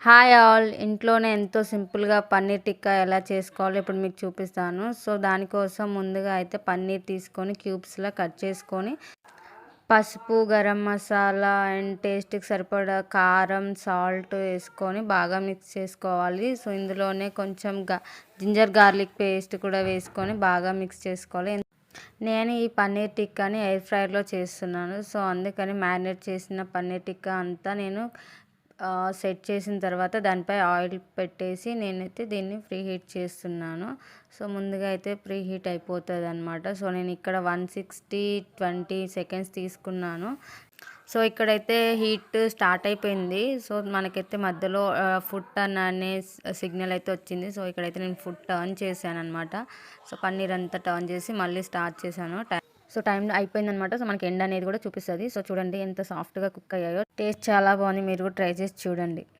Hi all! ఇంట్లోనే ఎంతో సింపుల్‌గా పన్నీర్ టిక్కా ఎలా చేసుకోవాలో ఇప్పుడు మీకు చూపిస్తాను. సో, దానికోసం ముందుగా అయితే పన్నీర్ తీసుకొని క్యూబ్స్‌లా కట్ చేసుకొని, పసుపు, గరం మసాలా అండ్ టేస్ట్‌కి సరిపడా కారం, సాల్ట్ ఏసుకొని బాగా మిక్స్ చేసుకోవాలి. సో, ఇందులోనే కొంచెం జింజర్ గార్లిక్ పేస్ట్ కూడా వేసుకొని బాగా మిక్స్ చేసుకోవాలి. నేను ఈ పన్నీర్ టిక్కాని ఎయిర్ ఫ్రైయర్‌లో చేస్తున్నాను. సో, అందుకని మ్యారినేట్ చేసిన పన్నీర్ టిక్కా అంతా నేను సెట్ చేసిన తర్వాత దానిపై ఆయిల్ పెట్టేసి నేనైతే దీన్ని ప్రీ హీట్ చేస్తున్నాను. సో, ముందుగా అయితే ప్రీ హీట్ అయిపోతదనమాట. సో, నేను ఇక్కడ 160, 20 సెకండ్స్ తీసుకున్నాను. సో, ఇక్కడైతే హీట్ స్టార్ట్ అయిపోయింది. సో, మనకైతే మధ్యలో ఫుడ్ టర్న్ అనే సిగ్నల్ అయితే వచ్చింది. సో, ఇక్కడైతే నేను ఫుడ్ టర్న్ చేశాననమాట. సో, పన్నీర్ అంతా టర్న్ చేసి మళ్ళీ స్టార్ట్ చేశాను. సో, టైం అయిపోయిందనమాట. సో, మనకి ఎండ్ అనేది కూడా చూపిస్తది. సో, చూడండి ఎంత సాఫ్ట్‌గా కుక్ అయ్యాయో. టేస్ట్ చాలా బాగుంది. మీరు కూడా ట్రై చేసి చూడండి.